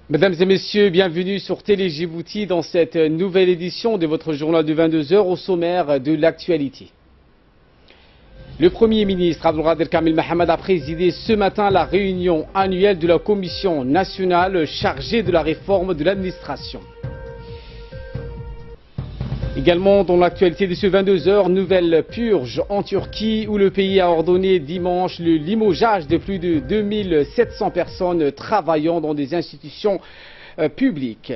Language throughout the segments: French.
Mesdames et messieurs, bienvenue sur Télé Djibouti dans cette nouvelle édition de votre journal de 22 h au sommaire de l'actualité. Le Premier ministre Abdelkader Kamil Mohamed a présidé ce matin la réunion annuelle de la Commission nationale chargée de la réforme de l'administration. Également dans l'actualité de ce 22 h, nouvelle purge en Turquie où le pays a ordonné dimanche le limogeage de plus de 2700 personnes travaillant dans des institutions publiques.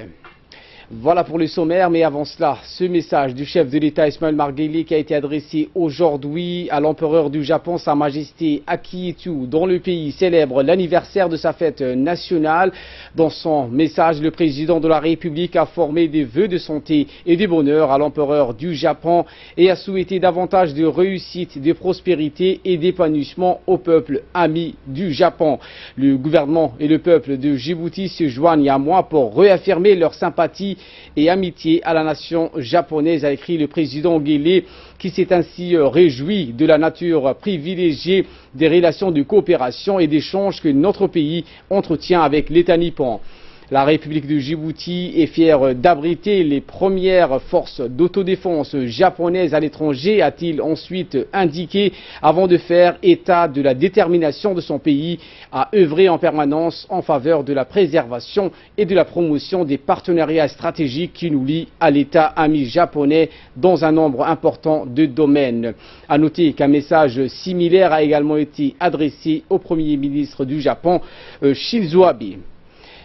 Voilà pour le sommaire, mais avant cela, ce message du chef de l'État Ismaël Omar Guelleh qui a été adressé aujourd'hui à l'empereur du Japon, Sa Majesté Akihito, dont le pays célèbre l'anniversaire de sa fête nationale. Dans son message, le président de la République a formé des vœux de santé et de bonheur à l'empereur du Japon et a souhaité davantage de réussite, de prospérité et d'épanouissement au peuple ami du Japon. Le gouvernement et le peuple de Djibouti se joignent à moi pour réaffirmer leur sympathie et amitié à la nation japonaise, a écrit le président Guelleh, qui s'est ainsi réjoui de la nature privilégiée des relations de coopération et d'échange que notre pays entretient avec l'État nippon. La République de Djibouti est fière d'abriter les premières forces d'autodéfense japonaises à l'étranger, a-t-il ensuite indiqué, avant de faire état de la détermination de son pays à œuvrer en permanence en faveur de la préservation et de la promotion des partenariats stratégiques qui nous lient à l'État ami japonais dans un nombre important de domaines. À noter qu'un message similaire a également été adressé au Premier ministre du Japon, Shinzo Abe.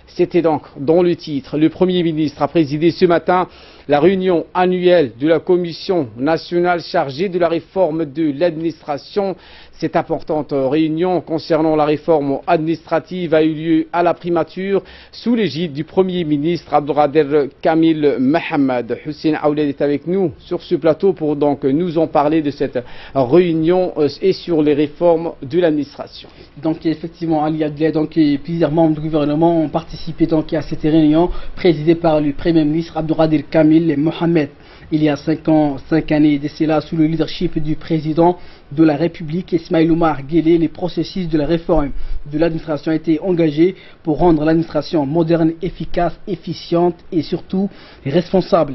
C'était donc dans le titre. Le Premier ministre a présidé ce matin la réunion annuelle de la Commission nationale chargée de la réforme de l'administration. Cette importante réunion concernant la réforme administrative a eu lieu à la primature sous l'égide du Premier ministre Abdelkader Kamil Mohamed. Hussein Aouled est avec nous sur ce plateau pour donc nous en parler de cette réunion et sur les réformes de l'administration. Donc effectivement, Ali Adlai, donc plusieurs membres du gouvernement ont participé donc à cette réunion présidée par le Premier ministre Abdelkader Kamil Mohamed. Il y a 5 années de cela, sous le leadership du président de la République, Ismaël Omar Guelleh, les processus de la réforme de l'administration ont été engagés pour rendre l'administration moderne, efficace, efficiente et surtout responsable.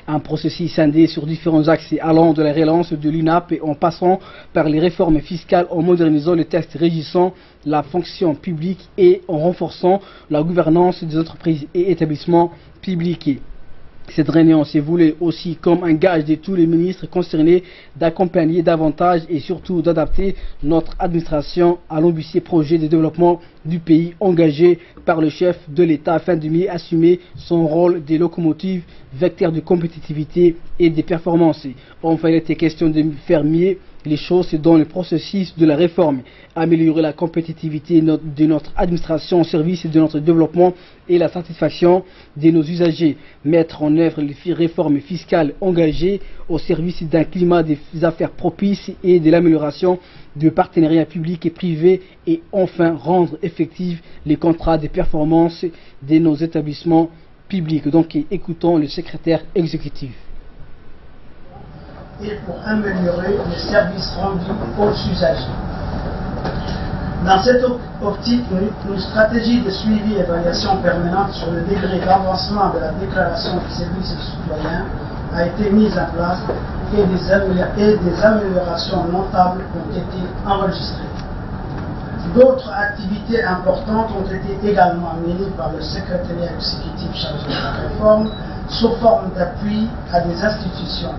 Un processus scindé sur différents axes allant de la relance de l'UNAP et en passant par les réformes fiscales, en modernisant les textes régissant la fonction publique et en renforçant la gouvernance des entreprises et établissements publics. Cette réunion s'est voulue aussi comme un gage de tous les ministres concernés d'accompagner davantage et surtout d'adapter notre administration à l'ambitieux projet de développement du pays engagé par le chef de l'État afin de mieux assumer son rôle de locomotive, vecteur de compétitivité et de performance. Enfin, il était question de faire mieux les choses dans le processus de la réforme, améliorer la compétitivité de notre administration au service de notre développement et la satisfaction de nos usagers, mettre en œuvre les réformes fiscales engagées au service d'un climat des affaires propice et de l'amélioration du partenariat public et privé et enfin rendre effectifs les contrats de performance de nos établissements publics. Donc écoutons le secrétaire exécutif. Et pour améliorer les services rendus aux usagers. Dans cette optique, une stratégie de suivi et évaluation permanente sur le degré d'avancement de la déclaration des services citoyens a été mise en place et des améliorations notables ont été enregistrées. D'autres activités importantes ont été également menées par le secrétariat exécutif chargé de la réforme sous forme d'appui à des institutions.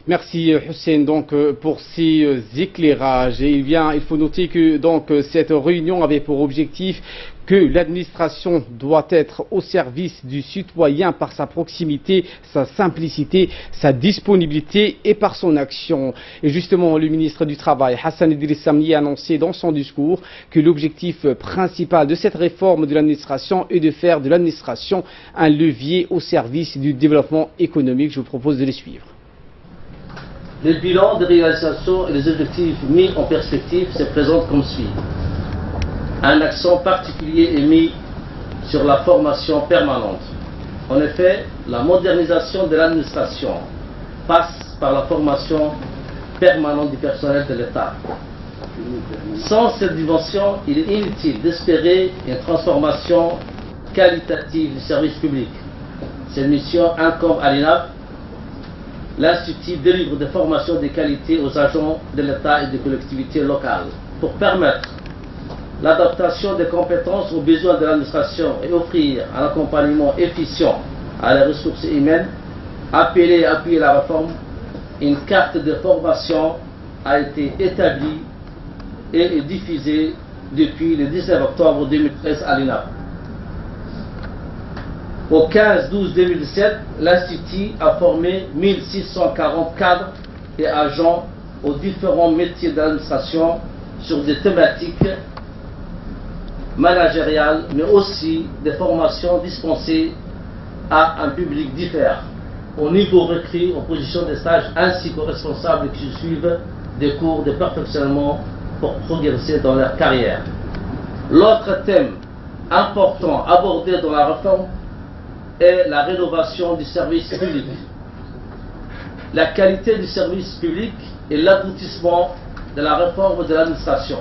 Merci Hussein donc pour ces éclairages. Et il faut noter que donc cette réunion avait pour objectif que l'administration doit être au service du citoyen par sa proximité, sa simplicité, sa disponibilité et par son action. Et justement, le ministre du Travail, Hassan Idriss Samni, a annoncé dans son discours que l'objectif principal de cette réforme de l'administration est de faire de l'administration un levier au service du développement économique. Je vous propose de les suivre. Le bilan des réalisations et les objectifs mis en perspective se présentent comme suit. Un accent particulier est mis sur la formation permanente. En effet, la modernisation de l'administration passe par la formation permanente du personnel de l'État. Sans cette dimension, il est inutile d'espérer une transformation qualitative du service public. Cette mission incombe à l'INAP. L'Institut délivre des formations de qualité aux agents de l'État et des collectivités locales pour permettre l'adaptation des compétences aux besoins de l'administration et offrir un accompagnement efficient à les ressources humaines. Appeler et appuyer la réforme, une carte de formation a été établie et est diffusée depuis le 19 octobre 2013 à l'INAP. Au 15-12-2017, l'Institut a formé 1640 cadres et agents aux différents métiers d'administration sur des thématiques managériales, mais aussi des formations dispensées à un public différent, au niveau recrues, aux positions de stage, ainsi qu'aux responsables qui suivent des cours de perfectionnement pour progresser dans leur carrière. L'autre thème important abordé dans la réforme est la rénovation du service public. La qualité du service public est l'aboutissement de la réforme de l'administration.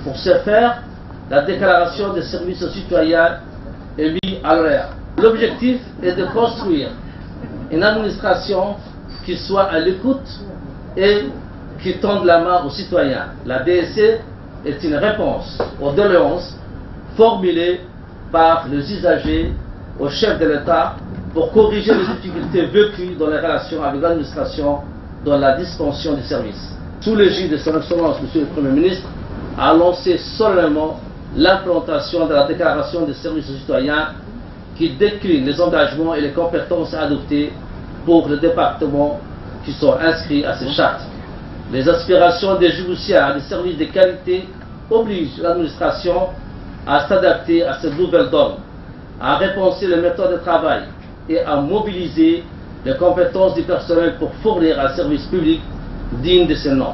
Pour ce faire, la déclaration des services aux citoyens est mise à l'heure. L'objectif est de construire une administration qui soit à l'écoute et qui tende la main aux citoyens. La DSC est une réponse aux doléances formulées par les usagers au chef de l'État pour corriger les difficultés vécues dans les relations avec l'administration dans la dispensation des services. Sous l'égide de son Excellence, Monsieur le Premier ministre, a lancé solennellement l'implantation de la déclaration des services aux citoyens qui décline les engagements et les compétences adoptées pour les départements qui sont inscrits à ces chartes. Les aspirations des judiciaires à des services de qualité obligent l'administration à s'adapter à cette nouvelle donne, à repenser les méthodes de travail et à mobiliser les compétences du personnel pour fournir un service public digne de ce nom.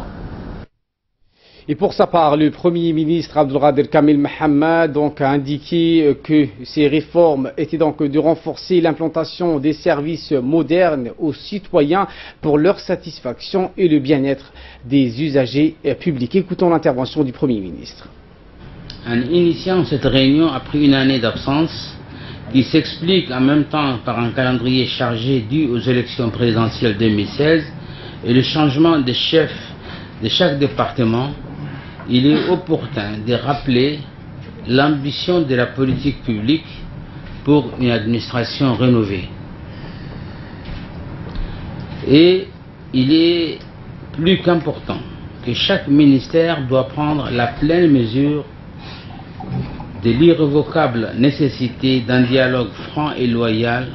Et pour sa part, le Premier ministre Abdelkader Kamil Mohamed a indiqué que ces réformes étaient donc de renforcer l'implantation des services modernes aux citoyens pour leur satisfaction et le bien-être des usagers publics. Écoutons l'intervention du Premier ministre. En initiant cette réunion après une année d'absence, qui s'explique en même temps par un calendrier chargé dû aux élections présidentielles 2016 et le changement de chef de chaque département, il est opportun de rappeler l'ambition de la politique publique pour une administration rénovée. Et il est plus qu'important que chaque ministère doit prendre la pleine mesure de l'irrévocable nécessité d'un dialogue franc et loyal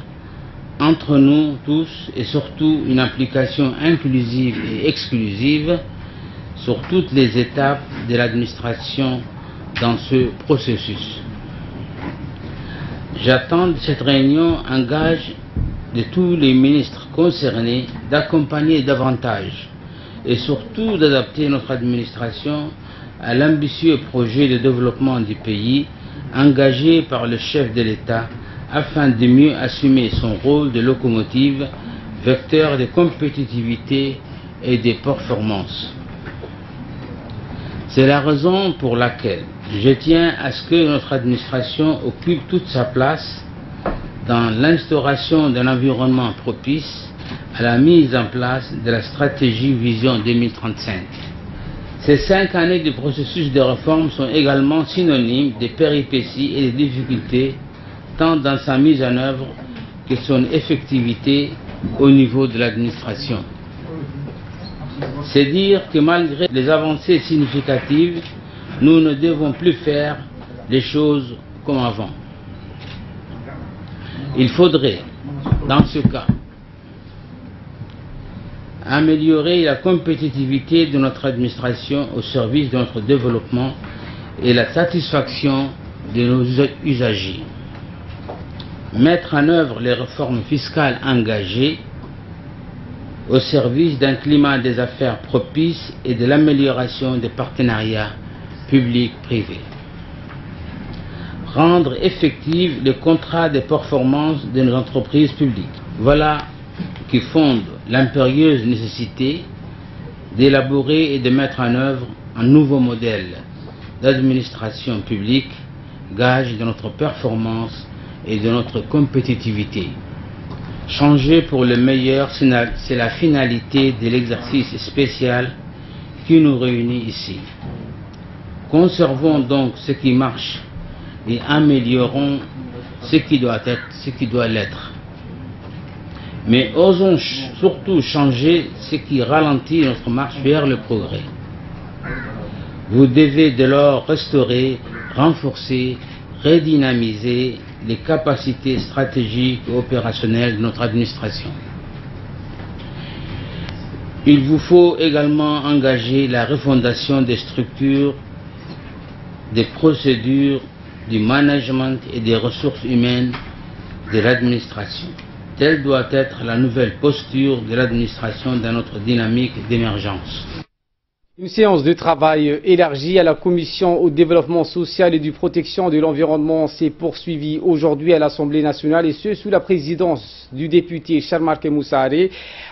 entre nous tous et surtout une implication inclusive et exclusive sur toutes les étapes de l'administration dans ce processus. J'attends de cette réunion un gage de tous les ministres concernés d'accompagner davantage et surtout d'adapter notre administration à l'ambitieux projet de développement du pays engagé par le chef de l'État afin de mieux assumer son rôle de locomotive, vecteur de compétitivité et de performance. C'est la raison pour laquelle je tiens à ce que notre administration occupe toute sa place dans l'instauration d'un environnement propice à la mise en place de la stratégie Vision 2035. Ces 5 années de processus de réforme sont également synonymes de péripéties et de difficultés, tant dans sa mise en œuvre que son effectivité au niveau de l'administration. C'est dire que malgré les avancées significatives, nous ne devons plus faire les choses comme avant. Il faudrait, dans ce cas, améliorer la compétitivité de notre administration au service de notre développement et la satisfaction de nos usagers. Mettre en œuvre les réformes fiscales engagées au service d'un climat des affaires propice et de l'amélioration des partenariats publics-privés. Rendre effectifs les contrats de performance de nos entreprises publiques. Voilà qui fonde l'impérieuse nécessité d'élaborer et de mettre en œuvre un nouveau modèle d'administration publique gage de notre performance et de notre compétitivité. Changer pour le meilleur, c'est la finalité de l'exercice spécial qui nous réunit ici. Conservons donc ce qui marche et améliorons ce qui doit l'être. Mais osons surtout changer ce qui ralentit notre marche vers le progrès. Vous devez dès lors restaurer, renforcer, redynamiser les capacités stratégiques et opérationnelles de notre administration. Il vous faut également engager la refondation des structures, des procédures, du management et des ressources humaines de l'administration. Telle doit être la nouvelle posture de l'administration dans notre dynamique d'émergence. Une séance de travail élargie à la Commission au développement social et de protection de l'environnement s'est poursuivie aujourd'hui à l'Assemblée nationale et ce sous la présidence du député Charmarke Moussare.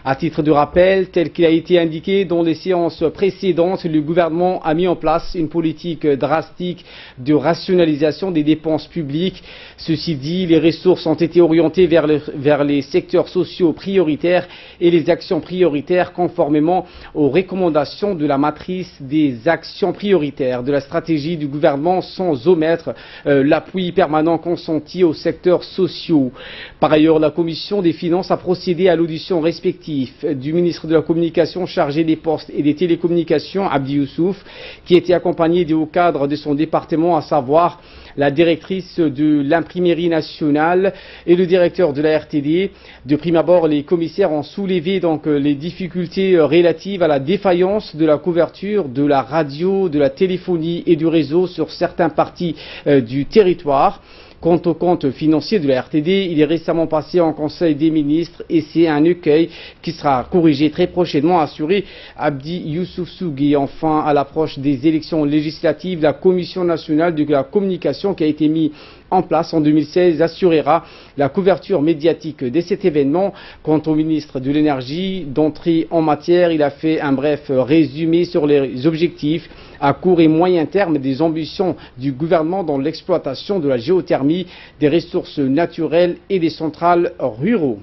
À titre de rappel, tel qu'il a été indiqué dans les séances précédentes, le gouvernement a mis en place une politique drastique de rationalisation des dépenses publiques. Ceci dit, les ressources ont été orientées vers les secteurs sociaux prioritaires et les actions prioritaires conformément aux recommandations de la matrice des actions prioritaires de la stratégie du gouvernement sans omettre l'appui permanent consenti aux secteurs sociaux. Par ailleurs, la Commission des finances a procédé à l'audition respective du ministre de la Communication chargé des postes et des télécommunications, Abdi Youssouf, qui était accompagné des hauts cadres de son département, à savoir la directrice de l'imprimerie nationale et le directeur de la RTD. De prime abord, les commissaires ont soulevé donc les difficultés relatives à la défaillance de la couverture de la radio, de la téléphonie et du réseau sur certaines parties du territoire. Quant au compte financier de la RTD, il est récemment passé en Conseil des ministres et c'est un écueil qui sera corrigé très prochainement, a assuré Abdi Youssouf Sougui. Enfin, à l'approche des élections législatives, la Commission nationale de la communication qui a été mise en place en 2016 assurera la couverture médiatique de cet événement. Quant au ministre de l'Énergie, d'entrée en matière, il a fait un bref résumé sur les objectifs à court et moyen terme des ambitions du gouvernement dans l'exploitation de la géothermie, des ressources naturelles et des centrales ruraux.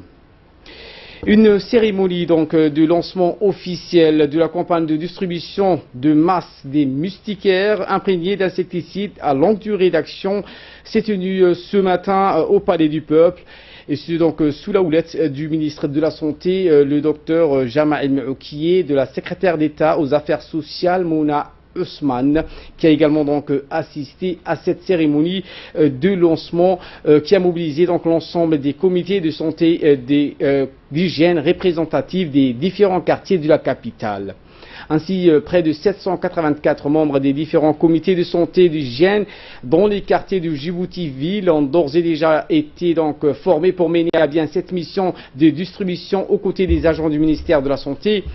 Une cérémonie donc de lancement officiel de la campagne de distribution de masse des moustiquaires imprégnés d'insecticides à longue durée d'action s'est tenue ce matin au Palais du Peuple. Et c'est donc sous la houlette du ministre de la Santé, le docteur Jama El-Moukiye, de la secrétaire d'État aux Affaires sociales, Mouna Ousmane, qui a également donc assisté à cette cérémonie de lancement qui a mobilisé donc l'ensemble des comités de santé d'hygiène représentatifs des différents quartiers de la capitale. Ainsi, près de 784 membres des différents comités de santé et d'hygiène dans les quartiers de Djibouti-Ville ont d'ores et déjà été donc formés pour mener à bien cette mission de distribution aux côtés des agents du ministère de la Santé.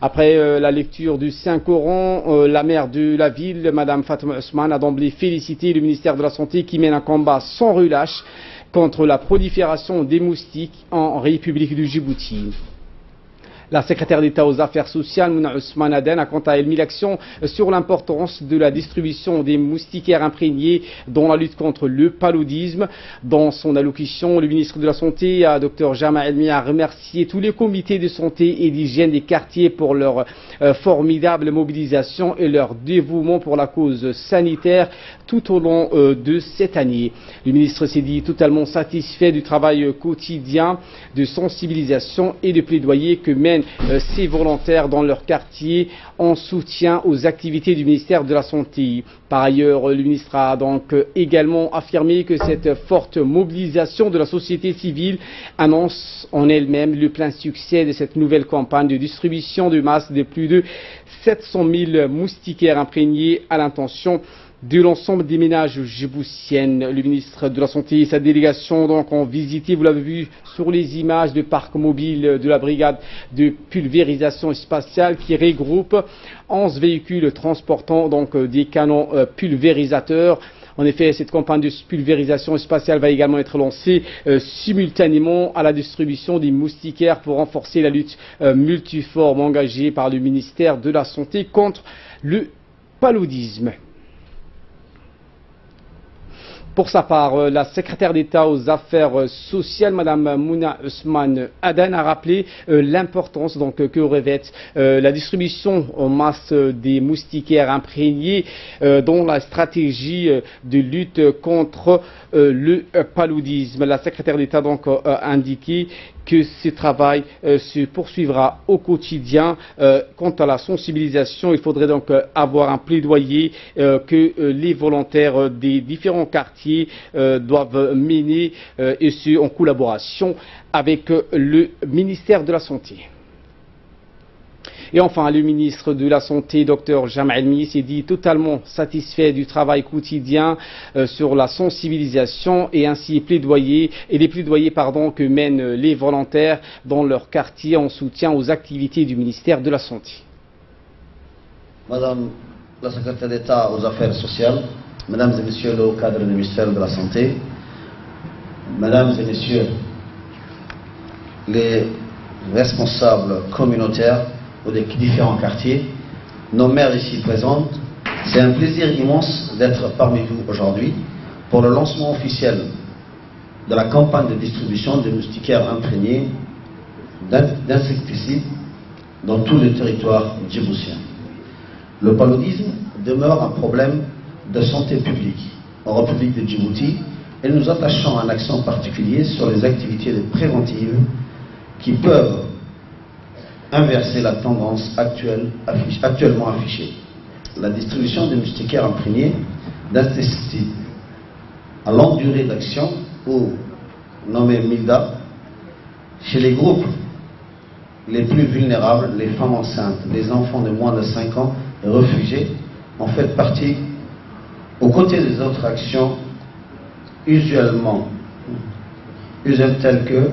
Après la lecture du Saint-Coran, la maire de la ville, Mme Fatma Ousmane, a d'emblée félicité le ministère de la Santé qui mène un combat sans relâche contre la prolifération des moustiques en République du Djibouti. La secrétaire d'État aux Affaires sociales, Mouna Ousmane Aden, a quant à elle mis l'accent sur l'importance de la distribution des moustiquaires imprégnés dans la lutte contre le paludisme. Dans son allocution, le ministre de la Santé, Dr Jama Elmi, a remercié tous les comités de santé et d'hygiène des quartiers pour leur formidable mobilisation et leur dévouement pour la cause sanitaire tout au long de cette année. Le ministre s'est dit totalement satisfait du travail quotidien de sensibilisation et de plaidoyer que mènent ces volontaires dans leur quartier en soutien aux activités du ministère de la Santé. Par ailleurs, le ministre a donc également affirmé que cette forte mobilisation de la société civile annonce en elle-même le plein succès de cette nouvelle campagne de distribution de masse de plus de 700 000 moustiquaires imprégnés à l'intention de l'ensemble des ménages djiboutiennes. Le ministre de la Santé et sa délégation donc ont visité, vous l'avez vu sur les images, de parc mobile de la brigade de pulvérisation spatiale qui regroupe 11 véhicules transportant donc des canons pulvérisateurs. En effet, cette campagne de pulvérisation spatiale va également être lancée simultanément à la distribution des moustiquaires pour renforcer la lutte multiforme engagée par le ministère de la Santé contre le paludisme. Pour sa part, la secrétaire d'État aux affaires sociales, Mme Mouna Ousmane Adan, a rappelé l'importance que revêt la distribution en masse des moustiquaires imprégnés dans la stratégie de lutte contre le paludisme. La secrétaire d'État a indiqué que ce travail se poursuivra au quotidien. Quant à la sensibilisation, il faudrait donc avoir un plaidoyer que les volontaires des différents quartiers doivent mener, et ce en collaboration avec le ministère de la Santé. Et enfin, le ministre de la Santé, Dr Jamal El-Mini, s'est dit totalement satisfait du travail quotidien sur la sensibilisation et ainsi les plaidoyers que mènent les volontaires dans leur quartier en soutien aux activités du ministère de la Santé. Madame la secrétaire d'État aux affaires sociales, Mesdames et Messieurs le haut cadre du ministère de la Santé, Mesdames et Messieurs les responsables communautaires ou des différents quartiers, nos maires ici présentes, c'est un plaisir immense d'être parmi vous aujourd'hui pour le lancement officiel de la campagne de distribution de moustiquaires imprégnés d'insecticides dans tout le territoire djiboutien. Le paludisme demeure un problème de santé publique en République de Djibouti et nous attachons un accent particulier sur les activités préventives qui peuvent inverser la tendance actuellement affichée. La distribution des moustiquaires imprégnés d'insecticides à longue durée d'action, ou nommé MILDA, chez les groupes les plus vulnérables, les femmes enceintes, les enfants de moins de 5 ans et réfugiés, en fait partie aux côtés des autres actions usuelles telles que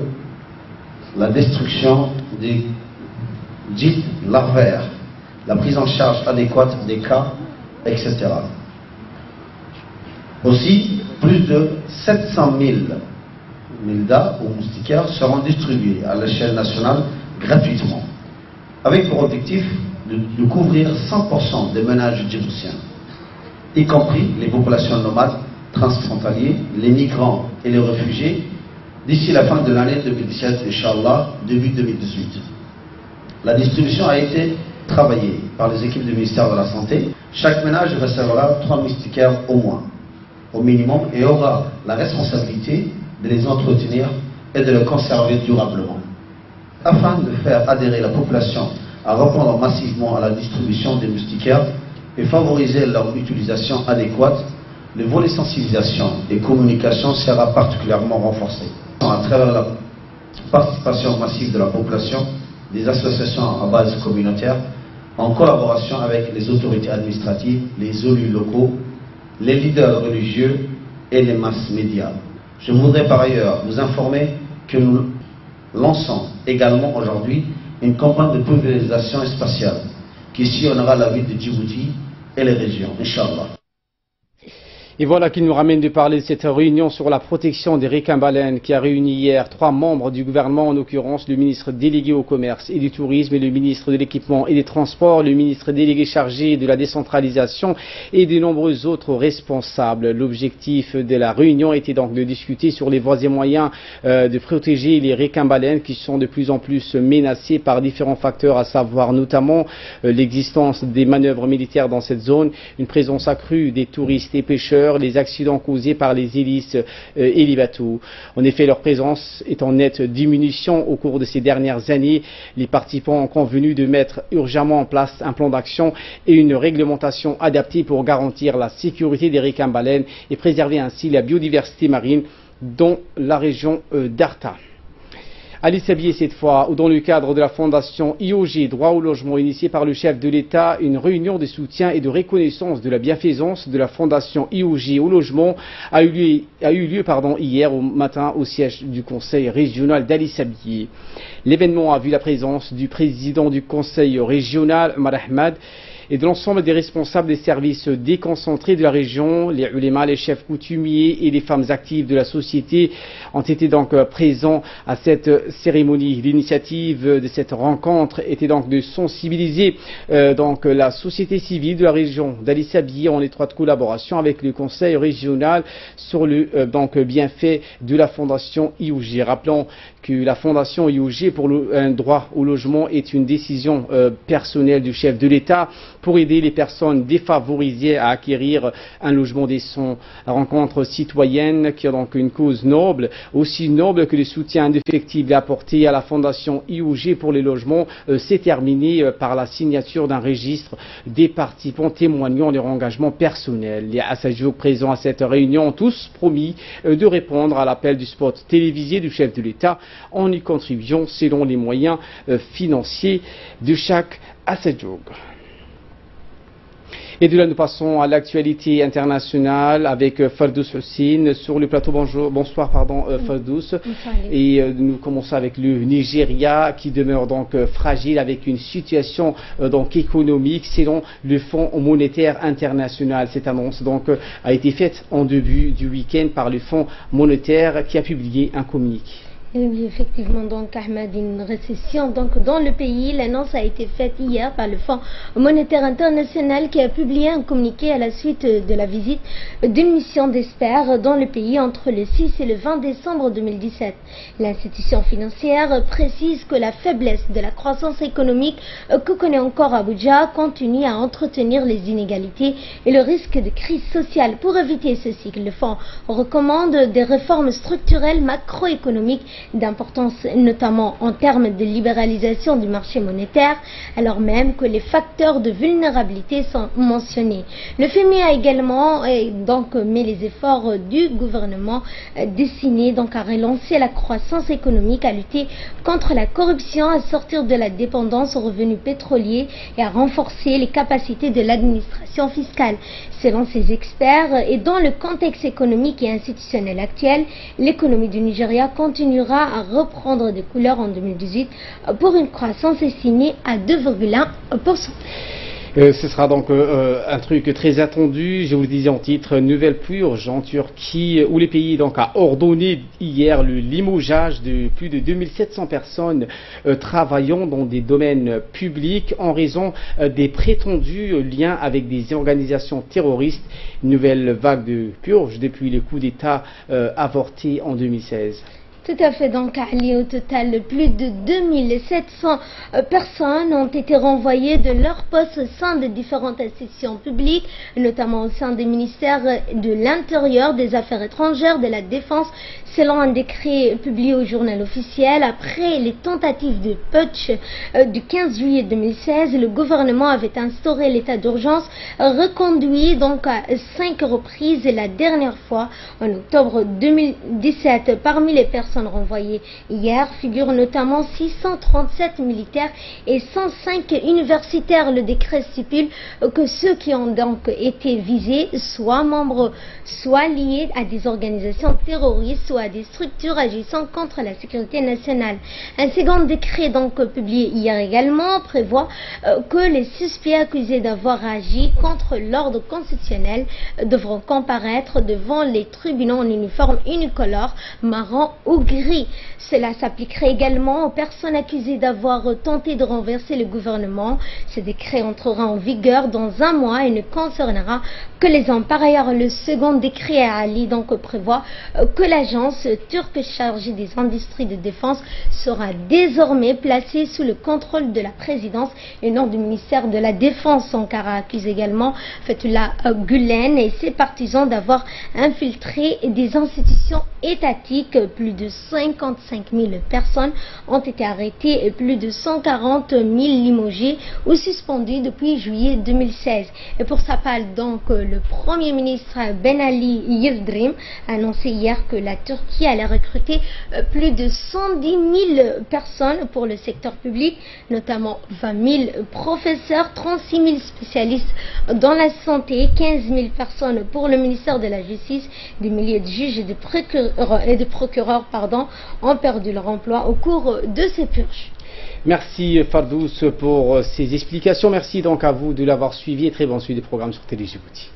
la destruction des dites larvaires, la prise en charge adéquate des cas, etc. Aussi, plus de 700 000 MILDA ou moustiquaires seront distribués à l'échelle nationale gratuitement, avec pour objectif de couvrir 100% des ménages djiboutiens, y compris les populations nomades transfrontaliers, les migrants et les réfugiés, d'ici la fin de l'année 2017, Inch'Allah, début 2018. La distribution a été travaillée par les équipes du ministère de la Santé. Chaque ménage recevra 3 moustiquaires au moins, au minimum, et aura la responsabilité de les entretenir et de les conserver durablement. Afin de faire adhérer la population à répondre massivement à la distribution des moustiquaires et favoriser leur utilisation adéquate, le volet sensibilisation et communication sera particulièrement renforcé. À travers la participation massive de la population, des associations à base communautaire, en collaboration avec les autorités administratives, les élus locaux, les leaders religieux et les masses médias. Je voudrais par ailleurs vous informer que nous lançons également aujourd'hui une campagne de pulvérisation spatiale qui sillonnera la ville de Djibouti et les régions, Inch'Allah. Et voilà qui nous ramène de parler de cette réunion sur la protection des requins-baleines qui a réuni hier 3 membres du gouvernement, en l'occurrence le ministre délégué au commerce et du tourisme et le ministre de l'équipement et des transports, le ministre délégué chargé de la décentralisation et de nombreux autres responsables. L'objectif de la réunion était donc de discuter sur les voies et moyens de protéger les requins-baleines qui sont de plus en plus menacés par différents facteurs, à savoir notamment l'existence des manœuvres militaires dans cette zone, une présence accrue des touristes et pêcheurs, les accidents causés par les hélices et les bateaux. En effet, leur présence est en nette diminution au cours de ces dernières années. Les participants ont convenu de mettre urgemment en place un plan d'action et une réglementation adaptée pour garantir la sécurité des requins-baleines et préserver ainsi la biodiversité marine dans la région d'Arta. Ali Sabié cette fois, dans le cadre de la fondation IOG Droit au logement initiée par le chef de l'État, une réunion de soutien et de reconnaissance de la bienfaisance de la fondation IOG au logement a eu lieu hier au matin au siège du conseil régional d'Ali Sabié. L'événement a vu la présence du président du conseil régional, Omar Ahmad, et de l'ensemble des responsables des services déconcentrés de la région. Les ulémas, les chefs coutumiers et les femmes actives de la société ont été donc présents à cette cérémonie. L'initiative de cette rencontre était donc de sensibiliser donc la société civile de la région d'Ali Sabieh en étroite collaboration avec le conseil régional sur le donc bienfait de la fondation IOG. Rappelons que la fondation IOG pour un droit au logement est une décision personnelle du chef de l'État pour aider les personnes défavorisées à acquérir un logement décent. La rencontre citoyenne qui a donc une cause noble, aussi noble que le soutien indéfectible apporté à la fondation IOG pour les logements, s'est terminée par la signature d'un registre des participants témoignant de leur engagement personnel. Les Assadjouk présents à cette réunion ont tous promis de répondre à l'appel du spot télévisé du chef de l'État en y contribuant selon les moyens financiers de chaque Assadjouk. Et de là, nous passons à l'actualité internationale avec Fardous Hussein sur le plateau. Bonsoir, Fardous. Et nous commençons avec le Nigeria qui demeure donc fragile avec une situation donc économique selon le Fonds monétaire international. Cette annonce donc a été faite en début du week-end par le Fonds monétaire qui a publié un communiqué. Oui, effectivement, donc Ahmed, une récession donc dans le pays. L'annonce a été faite hier par le Fonds monétaire international qui a publié un communiqué à la suite de la visite d'une mission d'experts dans le pays entre le 6 et le 20 décembre 2017. L'institution financière précise que la faiblesse de la croissance économique que connaît encore Abuja continue à entretenir les inégalités et le risque de crise sociale. Pour éviter ceci, le Fonds recommande des réformes structurelles macroéconomiques d'importance, notamment en termes de libéralisation du marché monétaire, alors même que les facteurs de vulnérabilité sont mentionnés. Le FMI a également donc mis les efforts du gouvernement destinés donc à relancer la croissance économique, à lutter contre la corruption, à sortir de la dépendance aux revenus pétroliers et à renforcer les capacités de l'administration fiscale. Selon ces experts, et dans le contexte économique et institutionnel actuel, l'économie du Nigeria continuera à reprendre des couleurs en 2018 pour une croissance estimée à 2,1%. Ce sera donc un truc très attendu. Je vous le disais en titre, nouvelle purge en Turquie où le pays donc a ordonné hier le limogeage de plus de 2700 personnes travaillant dans des domaines publics en raison des prétendus liens avec des organisations terroristes. Une nouvelle vague de purge depuis le coup d'État avorté en 2016. Tout à fait, donc Ali, au total, plus de 2700 personnes ont été renvoyées de leur poste au sein de différentes institutions publiques, notamment au sein des ministères de l'Intérieur, des Affaires étrangères, de la Défense, selon un décret publié au journal officiel. Après les tentatives de putsch du 15 juillet 2016, le gouvernement avait instauré l'état d'urgence, reconduit donc à 5 reprises, et la dernière fois en octobre 2017. Parmi les personnes renvoyés hier figurent notamment 637 militaires et 105 universitaires. Le décret stipule que ceux qui ont donc été visés soient membres, soit liés à des organisations terroristes, soit à des structures agissant contre la sécurité nationale. Un second décret donc publié hier également prévoit que les suspects accusés d'avoir agi contre l'ordre constitutionnel devront comparaître devant les tribunaux en uniforme unicolore marron ou gris. Cela s'appliquerait également aux personnes accusées d'avoir tenté de renverser le gouvernement. Ce décret entrera en vigueur dans un mois et ne concernera que les hommes. Par ailleurs, le second décret à Ali donc prévoit que l'agence turque chargée des industries de défense sera désormais placée sous le contrôle de la présidence et non du ministère de la Défense. Ankara accuse également Fethullah Gülen et ses partisans d'avoir infiltré des institutions étatiques. Plus de 55 000 personnes ont été arrêtées et plus de 140 000 limogées ou suspendues depuis juillet 2016. Et pour sa part, donc, le Premier ministre Ben Ali Yildirim a annoncé hier que la Turquie allait recruter plus de 110 000 personnes pour le secteur public, notamment 20 000 professeurs, 36 000 spécialistes dans la santé, 15 000 personnes pour le ministère de la Justice. Des milliers de juges et de procureurs ont perdu leur emploi au cours de ces purges. Merci Fardous pour ces explications. Merci donc à vous de l'avoir suivi et très bonne suite des programmes sur Télé Djibouti.